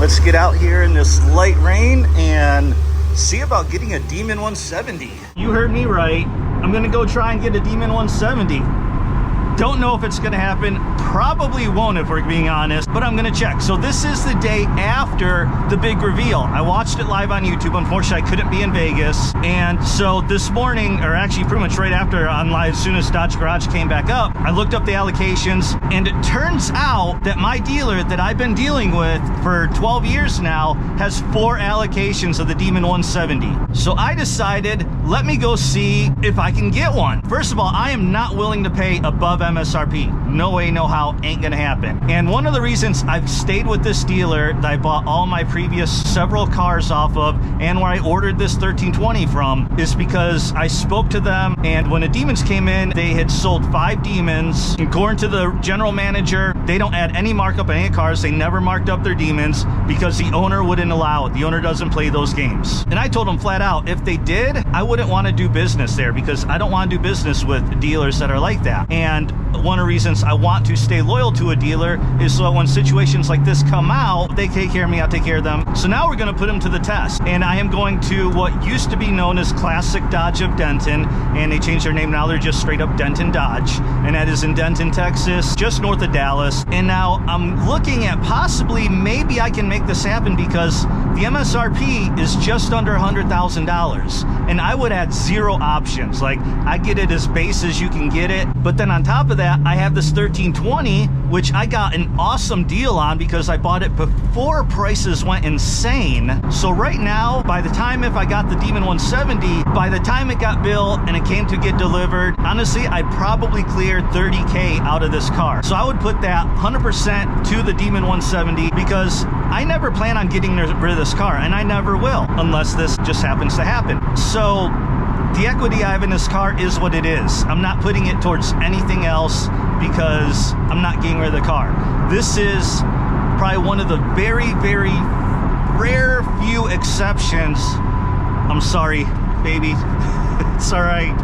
Let's get out here in this light rain and see about getting a Demon 170. You heard me right. I'm gonna go try and get a Demon 170. Don't know if it's gonna happen. Probably won't if we're being honest, but I'm gonna check. So this is the day after the big reveal. I watched it live on YouTube. Unfortunately, I couldn't be in Vegas. And so this morning, or actually pretty much right after on live, as soon as Dodge Garage came back up, I looked up the allocations, and it turns out that my dealer that I've been dealing with for 12 years now has 4 allocations of the Demon 170. So I decided, let me go see if I can get one. First of all, I am not willing to pay above MSRP. No way, no how, ain't gonna happen. And one of the reasons I've stayed with this dealer that I bought all my previous several cars off of and where I ordered this 1320 from is because I spoke to them, and when the Demons came in, they had sold 5 Demons. According to the general manager, they don't add any markup on any cars. They never marked up their Demons because the owner wouldn't allow it. The owner doesn't play those games. And I told them flat out, if they did, I wouldn't want to do business there because I don't want to do business with dealers that are like that. And one of the reasons I want to stay loyal to a dealer is so when situations like this come out, they take care of me, I'll take care of them. So now we're going to put them to the test. And I am going to what used to be known as Classic Dodge of Denton, and they changed their name. Now they're just straight up Denton Dodge, and that is in Denton, Texas, just north of Dallas. And now I'm looking at possibly maybe I can make this happen because the MSRP is just under $100,000, and I would add 0 options. Like, I get it as base as you can get it, but then on top of that, I have this 1320, which I got an awesome deal on because I bought it before prices went insane. So right now, by the time if I got the Demon 170, by the time it got built and it came to get delivered, honestly, I probably cleared 30K out of this car. So I would put that 100% to the Demon 170 because I never plan on getting rid of this car, and I never will unless this just happens to happen. So the equity I have in this car is what it is. I'm not putting it towards anything else because I'm not getting rid of the car. This is probably one of the very, very rare few exceptions. I'm sorry, baby. It's all right.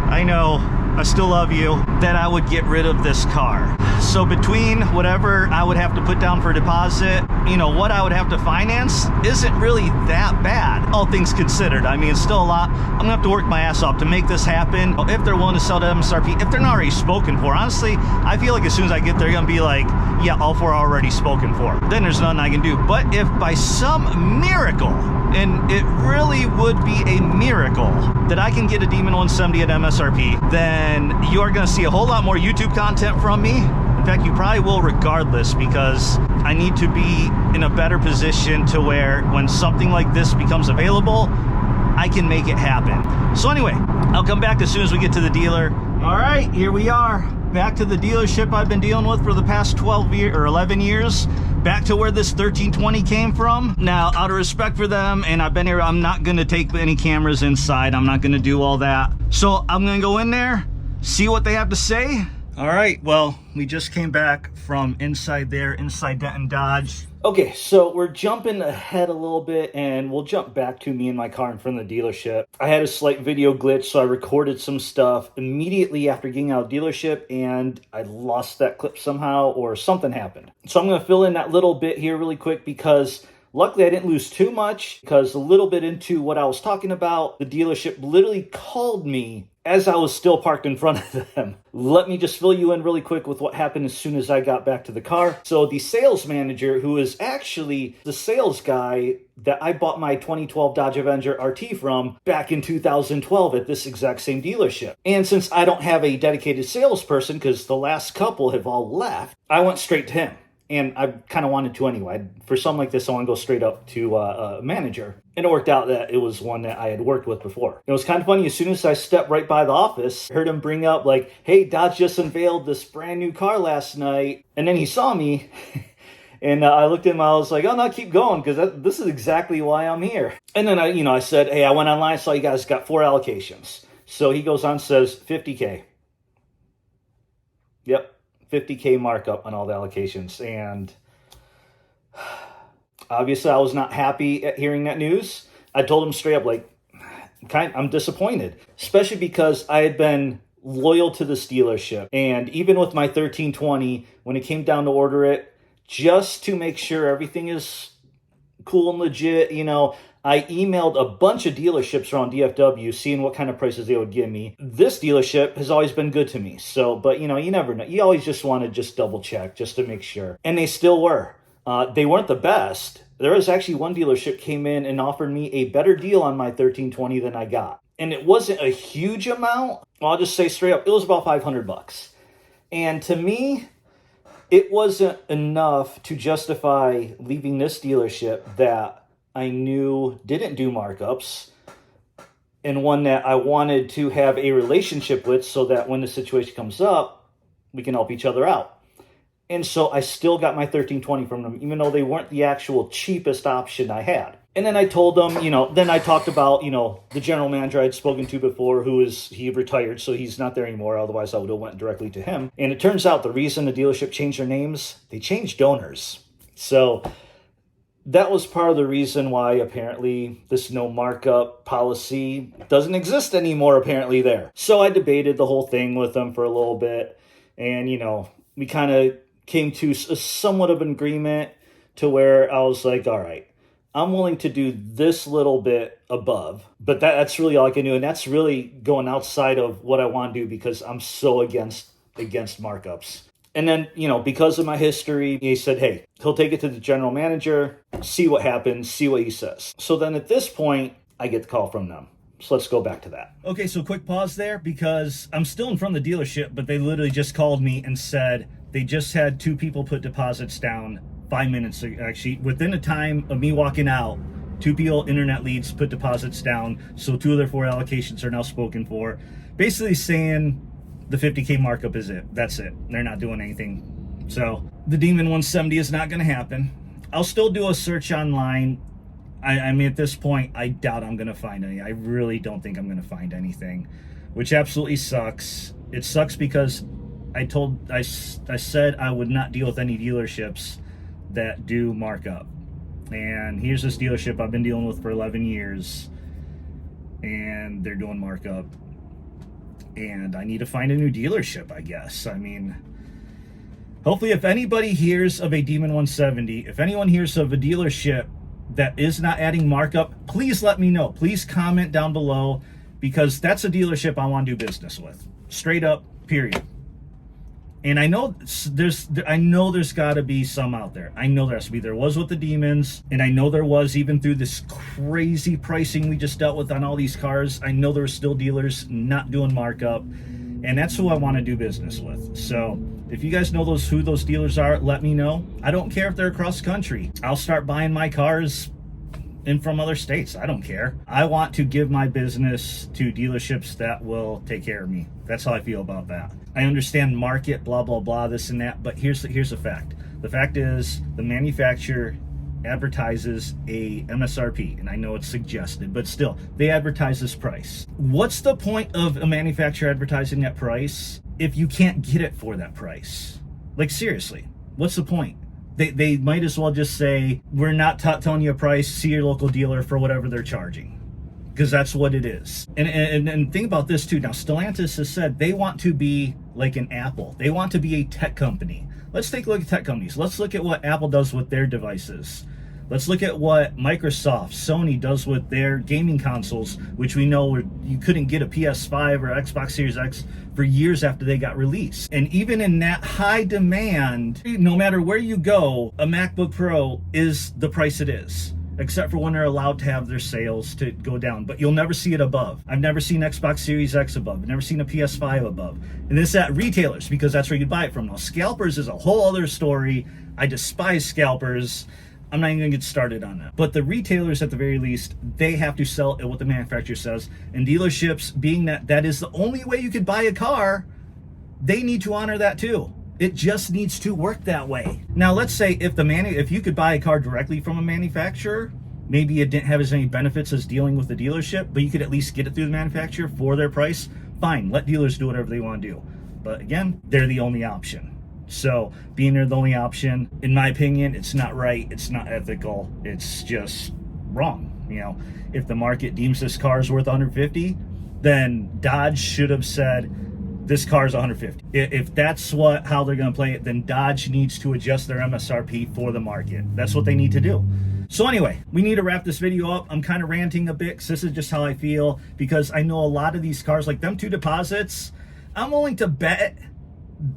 I know. I still love you. That I would get rid of this car. So between whatever I would have to put down for deposit, you know, what I would have to finance isn't really that bad, all things considered. I mean, it's still a lot. I'm gonna have to work my ass off to make this happen. If they're willing to sell to MSRP, if they're not already spoken for, honestly, I feel like as soon as I get there, they're gonna be like, yeah, all 4 are already spoken for. Then there's nothing I can do. But if by some miracle, and it really would be a miracle, that I can get a Demon 170 at MSRP, then you are gonna see a whole lot more YouTube content from me. In fact, you probably will regardless, because I need to be in a better position to where when something like this becomes available, I can make it happen. So anyway, I'll come back as soon as we get to the dealer. All right, here we are. Back to the dealership I've been dealing with for the past 12 years or 11 years. Back to where this 1320 came from. Now, out of respect for them, and I've been here, I'm not gonna take any cameras inside. I'm not gonna do all that. So I'm gonna go in there, see what they have to say. All right, well, we just came back from inside there, inside Denton Dodge. Okay, so we're jumping ahead a little bit, and we'll jump back to me and my car in front of the dealership. I had a slight video glitch, so I recorded some stuff immediately after getting out of the dealership, and I lost that clip somehow, or something happened. So I'm gonna fill in that little bit here really quick because luckily I didn't lose too much, because a little bit into what I was talking about, the dealership literally called me as I was still parked in front of them. Let me just fill you in really quick with what happened as soon as I got back to the car. So the sales manager, who is actually the sales guy that I bought my 2012 Dodge Avenger RT from back in 2012 at this exact same dealership. And since I don't have a dedicated salesperson, because the last couple have all left, I went straight to him. And I kind of wanted to anyway. For something like this, I want to go straight up to a manager. And it worked out that it was one that I had worked with before. It was kind of funny. As soon as I stepped right by the office, I heard him bring up like, hey, Dodge just unveiled this brand new car last night. And then he saw me. And I looked at him, I was like, oh, no, keep going, because this is exactly why I'm here. And then I said, hey, I went online, saw you guys got 4 allocations. So he goes on, says 50K. Yep. 50K markup on all the allocations. And obviously I was not happy at hearing that news. I told him straight up, like, I'm disappointed, especially because I had been loyal to this dealership. And even with my 1320, when it came down to order it, just to make sure everything is cool and legit. I emailed a bunch of dealerships around DFW seeing what kind of prices they would give me. This dealership has always been good to me. So, but you never know. You always just want to just double check just to make sure. And they still were. They weren't the best. There was actually one dealership came in and offered me a better deal on my 1320 than I got. And it wasn't a huge amount. I'll just say straight up, it was about $500. And to me, it wasn't enough to justify leaving this dealership that I knew didn't do markups, and one that I wanted to have a relationship with so that when the situation comes up, we can help each other out. And so I still got my 1320 from them, even though they weren't the actual cheapest option I had. And then I told them, then I talked about, the general manager I'd spoken to before, he retired, so he's not there anymore. Otherwise, I would have went directly to him. And it turns out the reason the dealership changed their names, they changed owners. So that was part of the reason why apparently this no markup policy doesn't exist anymore apparently there. So I debated the whole thing with them for a little bit. And, we kind of came to somewhat of an agreement to where I was like, all right, I'm willing to do this little bit above. But that's really all I can do. And that's really going outside of what I want to do because I'm so against markups. And then, because of my history, he said, hey, he'll take it to the general manager, see what happens, see what he says. So then at this point, I get the call from them. So let's go back to that. Okay, so quick pause there because I'm still in front of the dealership, but they literally just called me and said they just had 2 people put deposits down 5 minutes ago. Actually, within the time of me walking out, 2 people, internet leads, put deposits down. So 2 of their 4 allocations are now spoken for. Basically saying the 50K markup is it. That's it. They're not doing anything. So the Demon 170 is not going to happen. I'll still do a search online. I mean, at this point, I doubt I'm going to find any. I really don't think I'm going to find anything, which absolutely sucks. It sucks because I said I would not deal with any dealerships that do markup. And here's this dealership I've been dealing with for 11 years, and they're doing markup. And I need to find a new dealership, I guess. I mean, hopefully if anybody hears of a Demon 170, if anyone hears of a dealership that is not adding markup, please let me know. Please comment down below because that's a dealership I want to do business with. Straight up, period. And I know there's got to be some out there. I know there has to be. There was with the Demons, and I know there was even through this crazy pricing we just dealt with on all these cars. I know there were still dealers not doing markup, and that's who I want to do business with. So if you guys know who those dealers are, let me know. I don't care if they're across the country. I'll start buying my cars in from other states. I don't care. I want to give my business to dealerships that will take care of me. That's how I feel about that. I understand market, blah, blah, blah, this and that, but here's the fact. The fact is the manufacturer advertises a MSRP, and I know it's suggested, but still, they advertise this price. What's the point of a manufacturer advertising that price if you can't get it for that price? Like, seriously, what's the point? They might as well just say, we're not telling you a price, see your local dealer for whatever they're charging. Because that's what it is. And think about this too. Now, Stellantis has said they want to be like an Apple. They want to be a tech company. Let's take a look at tech companies. Let's look at what Apple does with their devices. Let's look at what Microsoft, Sony does with their gaming consoles, which we know you couldn't get a PS5 or Xbox Series X for years after they got released. And even in that high demand, no matter where you go, a MacBook Pro is the price it is, except for when they're allowed to have their sales to go down. But you'll never see it above. I've never seen Xbox Series X above. I've never seen a PS5 above. And it's at retailers because that's where you buy it from. Now, scalpers is a whole other story. I despise scalpers. I'm not even going to get started on that. But the retailers, at the very least, they have to sell at what the manufacturer says. And dealerships, being that is the only way you could buy a car, they need to honor that too. It just needs to work that way. Now, let's say if you could buy a car directly from a manufacturer, maybe it didn't have as many benefits as dealing with the dealership, but you could at least get it through the manufacturer for their price. Fine, let dealers do whatever they want to do. But again, they're the only option. So being they're the only option, in my opinion, it's not right. It's not ethical. It's just wrong. If the market deems this car is worth 150, then Dodge should have said, this car is 150. If that's how they're going to play it, then Dodge needs to adjust their MSRP for the market. That's what they need to do. So anyway, we need to wrap this video up. I'm kind of ranting a bit because this is just how I feel, because I know a lot of these cars, like them 2 deposits, I'm willing to bet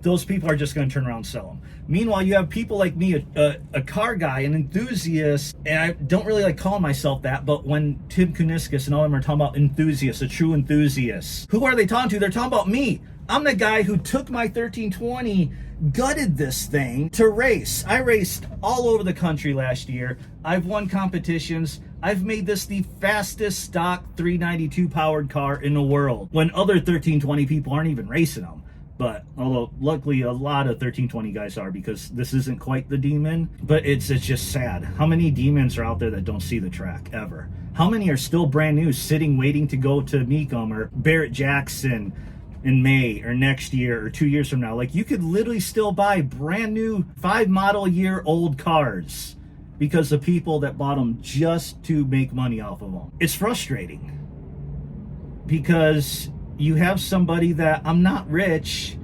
those people are just going to turn around and sell them. Meanwhile, you have people like me, a car guy, an enthusiast, and I don't really like calling myself that, but when Tim Kuniskis and all of them are talking about enthusiasts, a true enthusiast, who are they talking to? They're talking about me. I'm the guy who took my 1320, gutted this thing to race. I raced all over the country last year. I've won competitions. I've made this the fastest stock 392 powered car in the world, when other 1320 people aren't even racing them. But although luckily a lot of 1320 guys are, because this isn't quite the Demon, but it's just sad. How many Demons are out there that don't see the track ever? How many are still brand new, sitting, waiting to go to Mecum or Barrett Jackson in May or next year or 2 years from now? Like, you could literally still buy brand new 5 model year old cars because of people that bought them just to make money off of them. It's frustrating because you have somebody that, I'm not rich,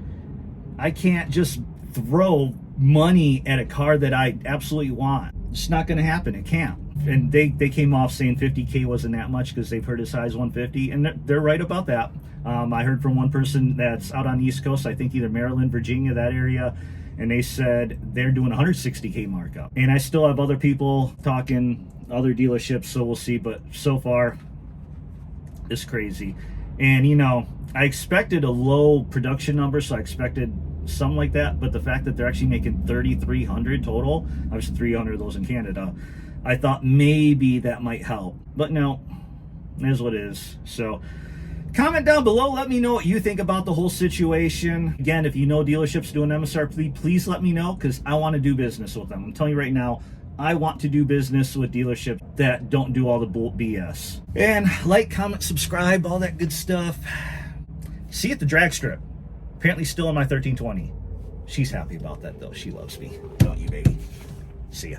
I can't just throw money at a car that I absolutely want. It's not going to happen. It can't. And they came off saying 50K wasn't that much because they've heard as high as 150, and they're right about that. I heard from one person that's out on the East Coast, I think either Maryland, Virginia, that area, and they said they're doing 160K markup. And I still have other people talking, other dealerships, so we'll see. But so far, it's crazy. And, you know, I expected a low production number, so I expected something like that. But the fact that they're actually making 3,300 total, obviously 300 of those in Canada, I thought maybe that might help. But no, it is what it is. So comment down below. Let me know what you think about the whole situation. Again, if you know dealerships doing MSRP, please let me know, because I want to do business with them. I'm telling you right now, I want to do business with dealerships that don't do all the BS. And like, comment, subscribe, all that good stuff. See you at the drag strip. Apparently still in my 1320. She's happy about that though. She loves me. Don't you, baby? See ya.